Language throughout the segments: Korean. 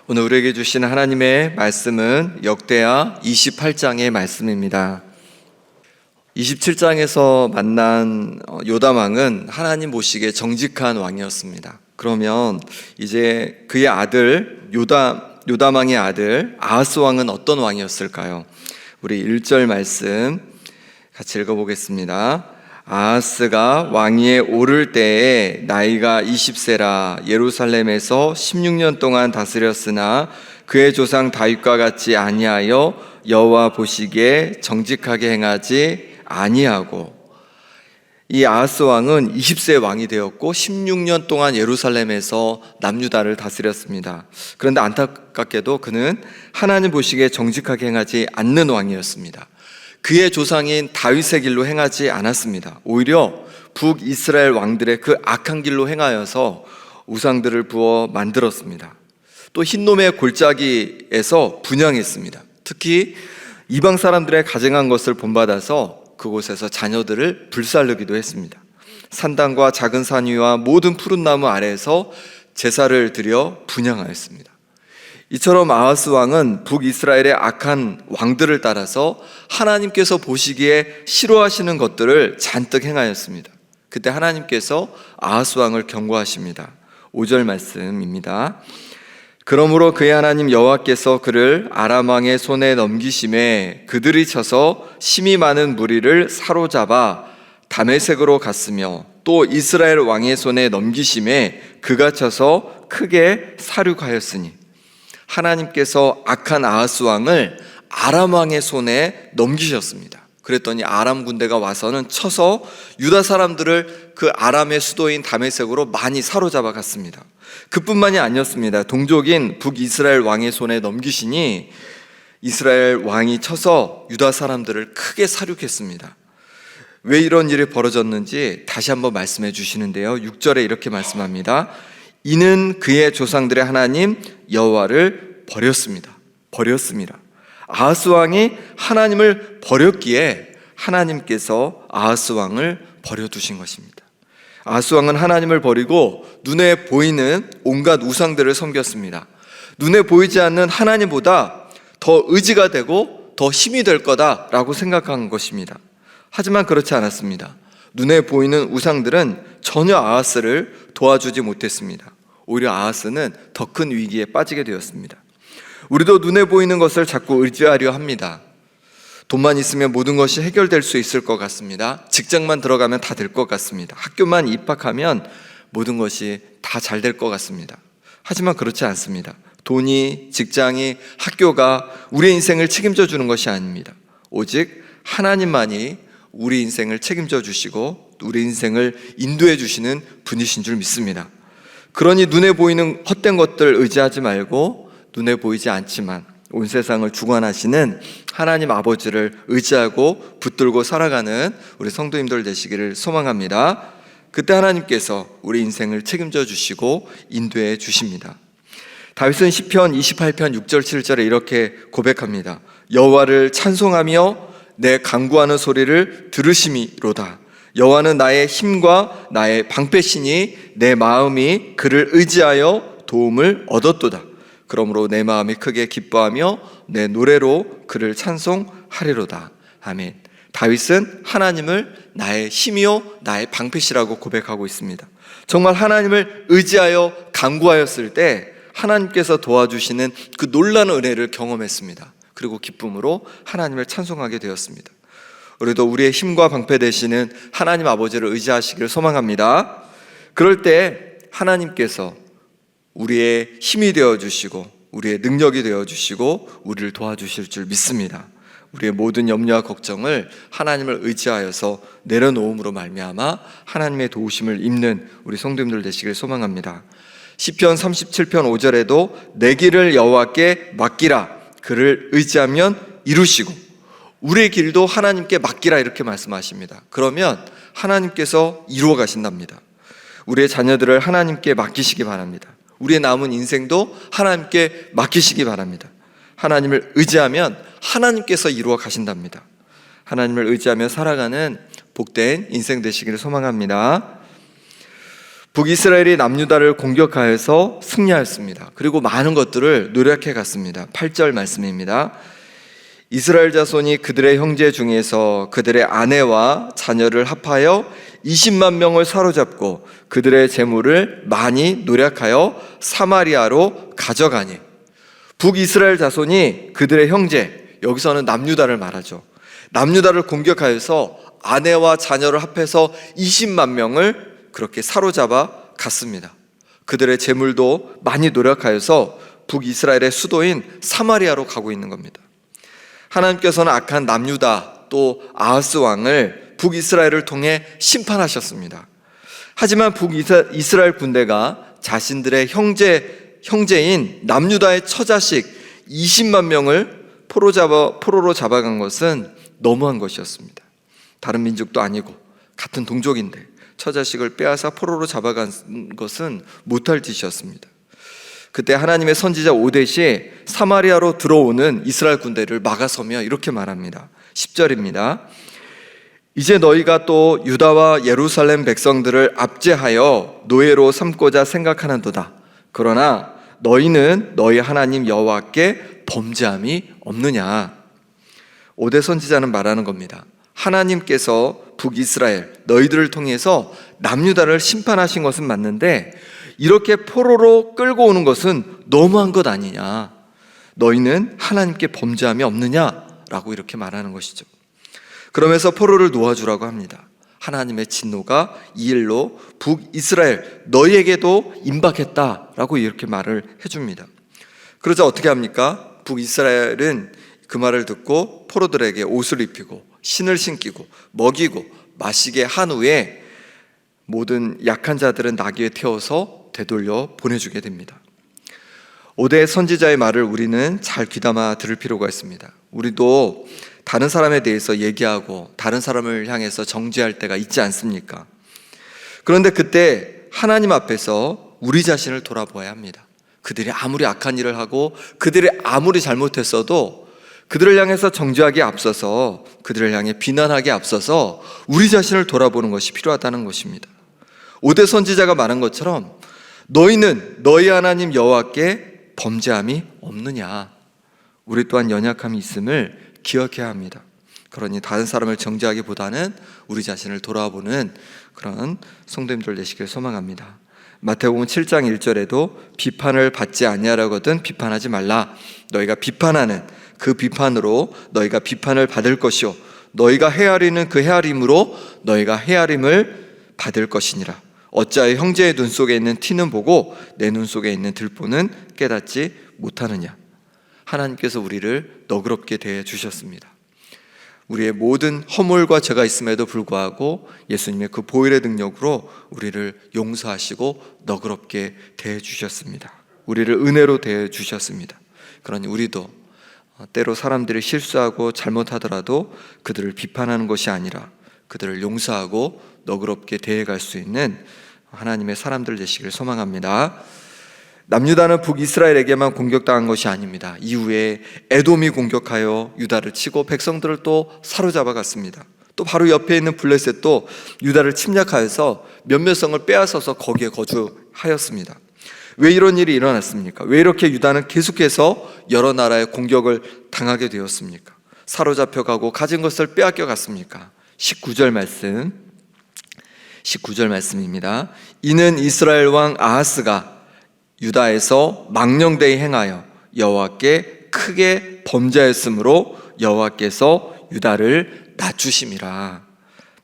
오늘 우리에게 주신 하나님의 말씀은 역대하 28장의 말씀입니다. 27장에서 만난 요담 왕은 하나님 보시기에 정직한 왕이었습니다. 그러면 이제 그의 아들 요담 왕의 아들 아하스 왕은 어떤 왕이었을까요? 우리 1절 말씀 같이 읽어보겠습니다. 아하스가 왕위에 오를 때에 나이가 20세라 예루살렘에서 16년 동안 다스렸으나 그의 조상 다윗과 같이 아니하여 여호와 보시기에 정직하게 행하지 아니하고. 이 아하스 왕은 20세 왕이 되었고 16년 동안 예루살렘에서 남유다를 다스렸습니다. 그런데 안타깝게도 그는 하나님 보시기에 정직하게 행하지 않는 왕이었습니다. 그의 조상인 다윗의 길로 행하지 않았습니다. 오히려 북이스라엘 왕들의 그 악한 길로 행하여서 우상들을 부어 만들었습니다. 또 흰놈의 골짜기에서 분향했습니다. 특히 이방 사람들의 가증한 것을 본받아서 그곳에서 자녀들을 불살르기도 했습니다. 산당과 작은 산 위와 모든 푸른 나무 아래에서 제사를 드려 분향하였습니다. 이처럼 아하스 왕은 북이스라엘의 악한 왕들을 따라서 하나님께서 보시기에 싫어하시는 것들을 잔뜩 행하였습니다. 그때 하나님께서 아하스 왕을 경고하십니다. 5절 말씀입니다. 그러므로 그의 하나님 여호와께서 그를 아람 왕의 손에 넘기심에 그들이 쳐서 심히 많은 무리를 사로잡아 다메섹으로 갔으며 또 이스라엘 왕의 손에 넘기심에 그가 쳐서 크게 사륙하였으니, 하나님께서 악한 아하스 왕을 아람 왕의 손에 넘기셨습니다. 그랬더니 아람 군대가 와서는 쳐서 유다 사람들을 그 아람의 수도인 다메섹으로 많이 사로잡아 갔습니다. 그뿐만이 아니었습니다. 동족인 북이스라엘 왕의 손에 넘기시니 이스라엘 왕이 쳐서 유다 사람들을 크게 사륙했습니다. 왜 이런 일이 벌어졌는지 다시 한번 말씀해 주시는데요, 6절에 이렇게 말씀합니다. 이는 그의 조상들의 하나님 여호와를 버렸습니다. 아하스 왕이 하나님을 버렸기에 하나님께서 아하스 왕을 버려두신 것입니다. 아하스 왕은 하나님을 버리고 눈에 보이는 온갖 우상들을 섬겼습니다. 눈에 보이지 않는 하나님보다 더 의지가 되고 더 힘이 될 거다라고 생각한 것입니다. 하지만 그렇지 않았습니다. 눈에 보이는 우상들은 전혀 아하스를 도와주지 못했습니다. 오히려 아하스는 더 큰 위기에 빠지게 되었습니다. 우리도 눈에 보이는 것을 자꾸 의지하려 합니다. 돈만 있으면 모든 것이 해결될 수 있을 것 같습니다. 직장만 들어가면 다 될 것 같습니다. 학교만 입학하면 모든 것이 다 잘 될 것 같습니다. 하지만 그렇지 않습니다. 돈이, 직장이, 학교가 우리의 인생을 책임져 주는 것이 아닙니다. 오직 하나님만이 우리 인생을 책임져 주시고 우리 인생을 인도해 주시는 분이신 줄 믿습니다. 그러니 눈에 보이는 헛된 것들 의지하지 말고 눈에 보이지 않지만 온 세상을 주관하시는 하나님 아버지를 의지하고 붙들고 살아가는 우리 성도님들 되시기를 소망합니다. 그때 하나님께서 우리 인생을 책임져 주시고 인도해 주십니다. 다윗은 시편 28편 6절 7절에 이렇게 고백합니다. 여호와를 찬송하며 내 간구하는 소리를 들으심이로다. 여호와는 나의 힘과 나의 방패시니 내 마음이 그를 의지하여 도움을 얻었도다. 그러므로 내 마음이 크게 기뻐하며 내 노래로 그를 찬송하리로다. 아멘. 다윗은 하나님을 나의 힘이요 나의 방패시라고 고백하고 있습니다. 정말 하나님을 의지하여 간구하였을 때 하나님께서 도와주시는 그 놀라운 은혜를 경험했습니다. 그리고 기쁨으로 하나님을 찬송하게 되었습니다. 우리도 우리의 힘과 방패 되시는 하나님 아버지를 의지하시기를 소망합니다. 그럴 때 하나님께서 우리의 힘이 되어주시고 우리의 능력이 되어주시고 우리를 도와주실 줄 믿습니다. 우리의 모든 염려와 걱정을 하나님을 의지하여서 내려놓음으로 말미암아 하나님의 도우심을 입는 우리 성도님들 되시기를 소망합니다. 시편 37편 5절에도 내 길을 여호와께 맡기라. 그를 의지하면 이루시고, 우리의 길도 하나님께 맡기라 이렇게 말씀하십니다. 그러면 하나님께서 이루어 가신답니다. 우리의 자녀들을 하나님께 맡기시기 바랍니다. 우리의 남은 인생도 하나님께 맡기시기 바랍니다. 하나님을 의지하면 하나님께서 이루어 가신답니다. 하나님을 의지하며 살아가는 복된 인생 되시기를 소망합니다. 북이스라엘이 남유다를 공격하여서 승리하였습니다. 그리고 많은 것들을 노력해 갔습니다. 8절 말씀입니다. 이스라엘 자손이 그들의 형제 중에서 그들의 아내와 자녀를 합하여 20만 명을 사로잡고 그들의 재물을 많이 노력하여 사마리아로 가져가니, 북이스라엘 자손이 그들의 형제, 여기서는 남유다를 말하죠. 남유다를 공격하여서 아내와 자녀를 합해서 20만 명을 그렇게 사로잡아 갔습니다. 그들의 재물도 많이 노력하여서 북이스라엘의 수도인 사마리아로 가고 있는 겁니다. 하나님께서는 악한 남유다 또 아하스 왕을 북이스라엘을 통해 심판하셨습니다. 하지만 북이스라엘 군대가 자신들의 형제인 남유다의 처자식 20만 명을 포로로 잡아간 것은 너무한 것이었습니다. 다른 민족도 아니고 같은 동족인데 처자식을 빼앗아 포로로 잡아간 것은 못할 짓이었습니다. 그때 하나님의 선지자 오뎃이 사마리아로 들어오는 이스라엘 군대를 막아서며 이렇게 말합니다. 10절입니다. 이제 너희가 또 유다와 예루살렘 백성들을 압제하여 노예로 삼고자 생각하는도다. 그러나 너희는 너희 하나님 여호와께 범죄함이 없느냐. 오뎃 선지자는 말하는 겁니다. 하나님께서 북이스라엘 너희들을 통해서 남유다를 심판하신 것은 맞는데 이렇게 포로로 끌고 오는 것은 너무한 것 아니냐. 너희는 하나님께 범죄함이 없느냐라고 이렇게 말하는 것이죠. 그러면서 포로를 놓아주라고 합니다. 하나님의 진노가 이 일로 북이스라엘 너희에게도 임박했다라고 이렇게 말을 해줍니다. 그러자 어떻게 합니까? 북이스라엘은 그 말을 듣고 포로들에게 옷을 입히고 신을 신기고 먹이고 마시게 한 후에 모든 약한 자들은 나귀에 태워서 되돌려 보내주게 됩니다. 오뎃 선지자의 말을 우리는 잘 귀담아 들을 필요가 있습니다. 우리도 다른 사람에 대해서 얘기하고 다른 사람을 향해서 정죄할 때가 있지 않습니까? 그런데 그때 하나님 앞에서 우리 자신을 돌아보아야 합니다. 그들이 아무리 악한 일을 하고 그들이 아무리 잘못했어도 그들을 향해서 정죄하기에 앞서서 그들을 향해 비난하기에 앞서서 우리 자신을 돌아보는 것이 필요하다는 것입니다. 오뎃 선지자가 말한 것처럼 너희는 너희 하나님 여호와께 범죄함이 없느냐. 우리 또한 연약함이 있음을 기억해야 합니다. 그러니 다른 사람을 정죄하기보다는 우리 자신을 돌아보는 그런 성도님들 되시길 소망합니다. 마태복음 7장 1절에도 비판을 받지 아니하려거든 비판하지 말라. 너희가 비판하는 그 비판으로 너희가 비판을 받을 것이요 너희가 헤아리는 그 헤아림으로 너희가 헤아림을 받을 것이니라. 어찌하여 형제의 눈 속에 있는 티는 보고 내 눈 속에 있는 들보는 깨닫지 못하느냐. 하나님께서 우리를 너그럽게 대해 주셨습니다. 우리의 모든 허물과 죄가 있음에도 불구하고 예수님의 그 보혈의 능력으로 우리를 용서하시고 너그럽게 대해 주셨습니다. 우리를 은혜로 대해 주셨습니다. 그러니 우리도 때로 사람들이 실수하고 잘못하더라도 그들을 비판하는 것이 아니라 그들을 용서하고 너그럽게 대해갈 수 있는 하나님의 사람들 되시길 소망합니다. 남유다는 북이스라엘에게만 공격당한 것이 아닙니다. 이후에 에돔이 공격하여 유다를 치고 백성들을 또 사로잡아 갔습니다. 또 바로 옆에 있는 블레셋도 유다를 침략하여서 몇몇 성을 빼앗아서 거기에 거주하였습니다. 왜 이런 일이 일어났습니까? 왜 이렇게 유다는 계속해서 여러 나라의 공격을 당하게 되었습니까? 사로잡혀가고 가진 것을 빼앗겨 갔습니까? 19절 말씀입니다. 이는 이스라엘 왕 아하스가 유다에서 망령되이 행하여 여호와께 크게 범죄하였으므로 여호와께서 유다를 낮추심이라.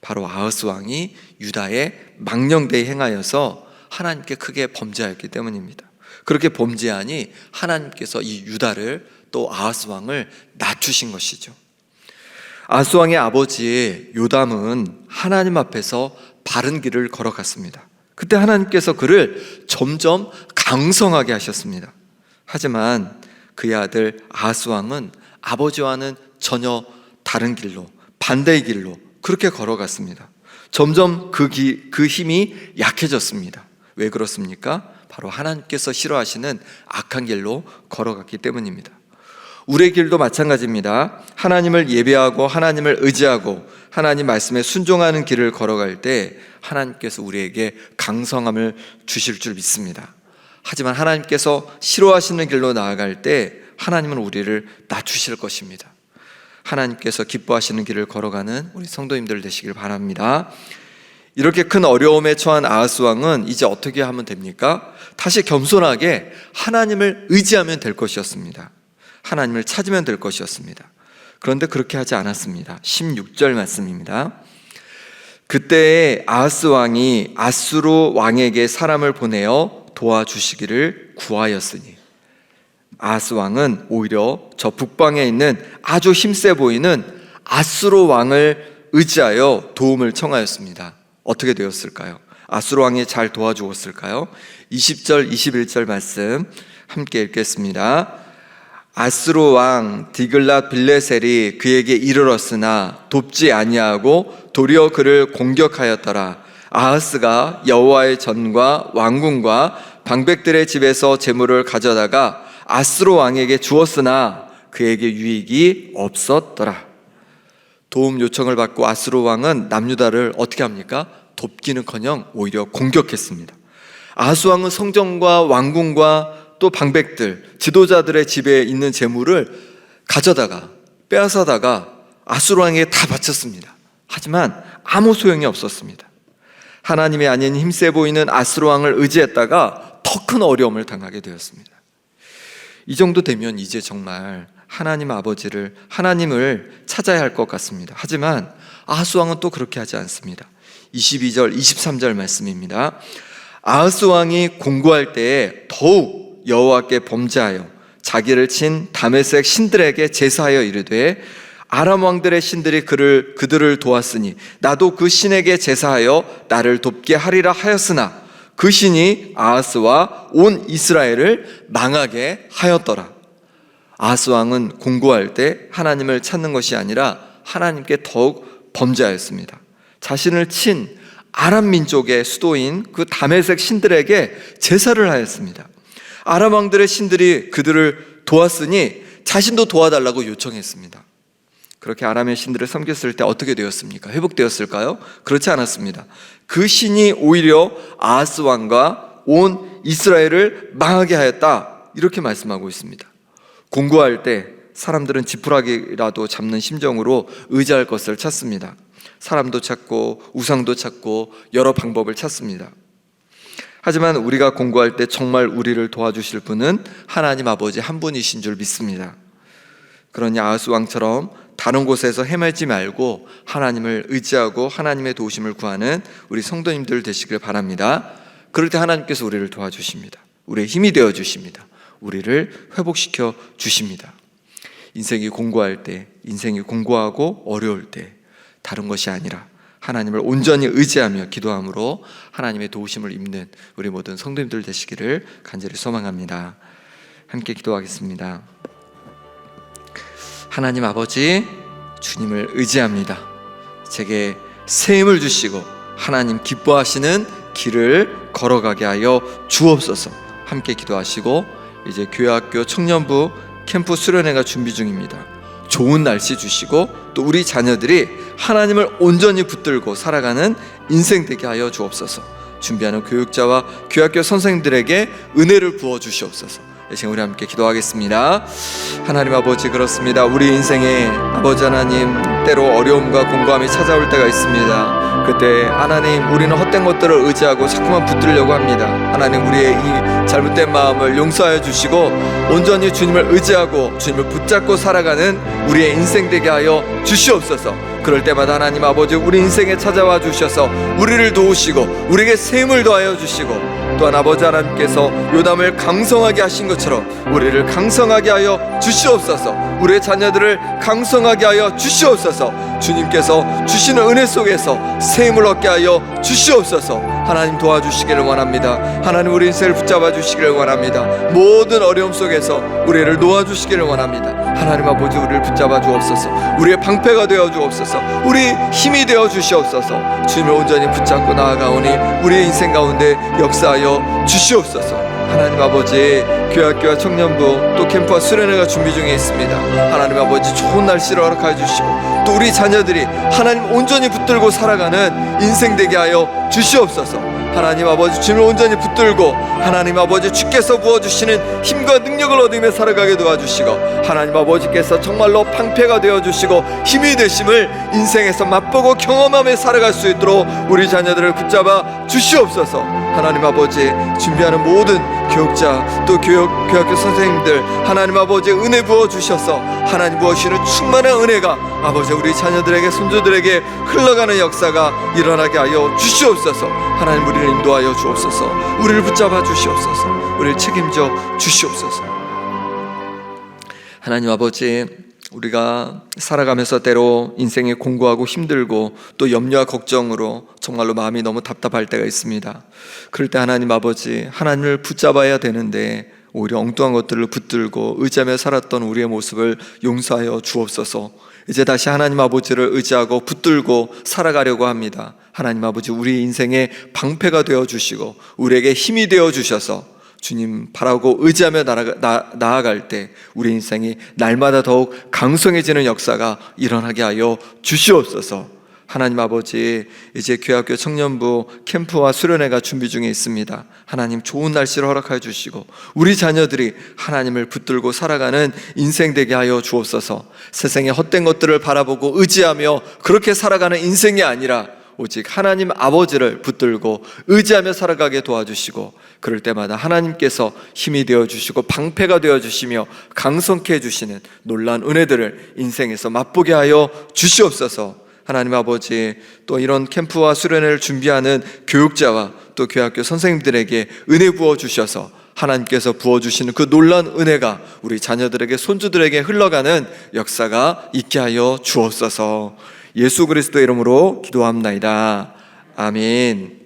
바로 아하스 왕이 유다에 망령되이 행하여서 하나님께 크게 범죄하였기 때문입니다. 그렇게 범죄하니 하나님께서 이 유다를 또 아하스 왕을 낮추신 것이죠. 아하스 왕의 아버지 요담은 하나님 앞에서 바른 길을 걸어갔습니다. 그때 하나님께서 그를 점점 강성하게 하셨습니다. 하지만 그의 아들 아하스 왕은 아버지와는 전혀 다른 길로, 반대의 길로 그렇게 걸어갔습니다. 점점 그 힘이 약해졌습니다. 왜 그렇습니까? 바로 하나님께서 싫어하시는 악한 길로 걸어갔기 때문입니다. 우리의 길도 마찬가지입니다. 하나님을 예배하고 하나님을 의지하고 하나님 말씀에 순종하는 길을 걸어갈 때 하나님께서 우리에게 강성함을 주실 줄 믿습니다. 하지만 하나님께서 싫어하시는 길로 나아갈 때 하나님은 우리를 낮추실 것입니다. 하나님께서 기뻐하시는 길을 걸어가는 우리 성도님들 되시길 바랍니다. 이렇게 큰 어려움에 처한 아하스 왕은 이제 어떻게 하면 됩니까? 다시 겸손하게 하나님을 의지하면 될 것이었습니다. 하나님을 찾으면 될 것이었습니다. 그런데 그렇게 하지 않았습니다. 16절 말씀입니다. 그때 아하스 왕이 아수르 왕에게 사람을 보내어 도와주시기를 구하였으니, 아하스 왕은 오히려 저 북방에 있는 아주 힘세 보이는 아수르 왕을 의지하여 도움을 청하였습니다. 어떻게 되었을까요? 아수르 왕이 잘 도와주었을까요? 20절 21절 말씀 함께 읽겠습니다. 아수르 왕 디글랏 빌레셀이 그에게 이르렀으나 돕지 아니하고 도리어 그를 공격하였더라. 아하스가 여호와의 전과 왕궁과 방백들의 집에서 재물을 가져다가 아수르 왕에게 주었으나 그에게 유익이 없었더라. 도움 요청을 받고 아수르 왕은 남유다를 어떻게 합니까? 돕기는커녕 오히려 공격했습니다. 아하스 왕은 성전과 왕궁과 또 방백들, 지도자들의 집에 있는 재물을 가져다가 빼앗아다가 아수르 왕에게 다 바쳤습니다. 하지만 아무 소용이 없었습니다. 하나님이 아닌 힘세 보이는 아수르 왕을 의지했다가 더 큰 어려움을 당하게 되었습니다. 이 정도 되면 이제 정말 하나님 아버지를, 하나님을 찾아야 할 것 같습니다. 하지만 아하스 왕은 또 그렇게 하지 않습니다. 22절 23절 말씀입니다. 아하스 왕이 공고할 때에 더욱 여호와께 범죄하여 자기를 친 다메섹 신들에게 제사하여 이르되, 아람 왕들의 신들이 그들을 도왔으니 나도 그 신에게 제사하여 나를 돕게 하리라 하였으나 그 신이 아하스와 온 이스라엘을 망하게 하였더라. 아하스 왕은 공고할 때 하나님을 찾는 것이 아니라 하나님께 더욱 범죄하였습니다. 자신을 친 아람 민족의 수도인 그 다메섹 신들에게 제사를 하였습니다. 아람 왕들의 신들이 그들을 도왔으니 자신도 도와달라고 요청했습니다. 그렇게 아람의 신들을 섬겼을 때 어떻게 되었습니까? 회복되었을까요? 그렇지 않았습니다. 그 신이 오히려 아하스 왕과 온 이스라엘을 망하게 하였다, 이렇게 말씀하고 있습니다. 공고할 때 사람들은 지푸라기라도 잡는 심정으로 의지할 것을 찾습니다. 사람도 찾고 우상도 찾고 여러 방법을 찾습니다. 하지만 우리가 공고할 때 정말 우리를 도와주실 분은 하나님 아버지 한 분이신 줄 믿습니다. 그러니 아하스 왕처럼 다른 곳에서 헤매지 말고 하나님을 의지하고 하나님의 도우심을 구하는 우리 성도님들 되시길 바랍니다. 그럴 때 하나님께서 우리를 도와주십니다. 우리의 힘이 되어 주십니다. 우리를 회복시켜 주십니다. 인생이 공고할 때, 인생이 공고하고 어려울 때 다른 것이 아니라 하나님을 온전히 의지하며 기도함으로 하나님의 도우심을 입는 우리 모든 성도님들 되시기를 간절히 소망합니다. 함께 기도하겠습니다. 하나님 아버지, 주님을 의지합니다. 제게 새 힘을 주시고 하나님 기뻐하시는 길을 걸어가게 하여 주옵소서. 함께 기도하시고 이제 교회학교 청년부 캠프 수련회가 준비 중입니다. 좋은 날씨 주시고 또 우리 자녀들이 하나님을 온전히 붙들고 살아가는 인생 되게 하여 주옵소서. 준비하는 교육자와 교회학교 선생님들에게 은혜를 부어 주시옵소서. 지금 우리 함께 기도하겠습니다. 하나님 아버지, 그렇습니다. 우리 인생에 아버지 하나님, 때로 어려움과 공고함이 찾아올 때가 있습니다. 그때 하나님, 우리는 헛된 것들을 의지하고 자꾸만 붙들려고 합니다. 하나님, 우리의 이 잘못된 마음을 용서하여 주시고 온전히 주님을 의지하고 주님을 붙잡고 살아가는 우리의 인생 되게 하여 주시옵소서. 그럴 때마다 하나님 아버지, 우리 인생에 찾아와 주셔서 우리를 도우시고 우리에게 새 힘을 더하여 주시고, 또한 아버지 하나님께서 요담을 강성하게 하신 것처럼 우리를 강성하게 하여 주시옵소서. 우리의 자녀들을 강성하게 하여 주시옵소서. 주님께서 주시는 은혜 속에서 새 힘을 얻게 하여 주시옵소서. 하나님 도와주시기를 원합니다. 하나님, 우리 인생을 붙잡아 주시기를 원합니다. 모든 어려움 속에서 우리를 놓아주시기를 원합니다. 하나님 아버지, 우리를 붙잡아 주옵소서. 우리의 방패가 되어 주옵소서. 우리 힘이 되어 주시옵소서. 주님을 온전히 붙잡고 나아가오니 우리의 인생 가운데 역사하여 주시옵소서. 하나님 아버지, 교회학교와 청년부 또 캠프와 수련회가 준비 중에 있습니다. 하나님 아버지, 좋은 날씨를 허락하여 주시고 또 우리 자녀들이 하나님 온전히 붙들고 살아가는 인생 되게 하여 주시옵소서. 하나님 아버지, 주님을 온전히 붙들고 하나님 아버지 주께서 부어주시는 힘과 능력을 얻으며 살아가게 도와주시고, 하나님 아버지께서 정말로 방패가 되어주시고 힘이 되심을 인생에서 맛보고 경험하며 살아갈 수 있도록 우리 자녀들을 붙잡아 주시옵소서. 하나님 아버지, 준비하는 모든 교육자 또 교학교 선생님들 하나님 아버지 은혜 부어주셔서 하나님 부어주시는 충만한 은혜가 아버지 우리 자녀들에게 손주들에게 흘러가는 역사가 일어나게 하여 주시옵소서. 하나님, 우리를 인도하여 주옵소서. 우리를 붙잡아 주시옵소서. 우리를 책임져 주시옵소서. 하나님 아버지, 우리가 살아가면서 때로 인생에 공고하고 힘들고 또 염려와 걱정으로 정말로 마음이 너무 답답할 때가 있습니다. 그럴 때 하나님 아버지, 하나님을 붙잡아야 되는데 오히려 엉뚱한 것들을 붙들고 의지하며 살았던 우리의 모습을 용서하여 주옵소서. 이제 다시 하나님 아버지를 의지하고 붙들고 살아가려고 합니다. 하나님 아버지, 우리 인생의 방패가 되어주시고 우리에게 힘이 되어주셔서 주님 바라고 의지하며 나아갈 때 우리 인생이 날마다 더욱 강성해지는 역사가 일어나게 하여 주시옵소서. 하나님 아버지, 이제 교회학교 청년부 캠프와 수련회가 준비 중에 있습니다. 하나님, 좋은 날씨를 허락하여 주시고 우리 자녀들이 하나님을 붙들고 살아가는 인생 되게 하여 주옵소서. 세상의 헛된 것들을 바라보고 의지하며 그렇게 살아가는 인생이 아니라 오직 하나님 아버지를 붙들고 의지하며 살아가게 도와주시고, 그럴 때마다 하나님께서 힘이 되어주시고 방패가 되어주시며 강성케 해주시는 놀라운 은혜들을 인생에서 맛보게 하여 주시옵소서. 하나님 아버지, 또 이런 캠프와 수련회를 준비하는 교육자와 또 교회학교 선생님들에게 은혜 부어주셔서 하나님께서 부어주시는 그 놀라운 은혜가 우리 자녀들에게 손주들에게 흘러가는 역사가 있게 하여 주옵소서. 예수 그리스도의 이름으로 기도합나이다. 아멘.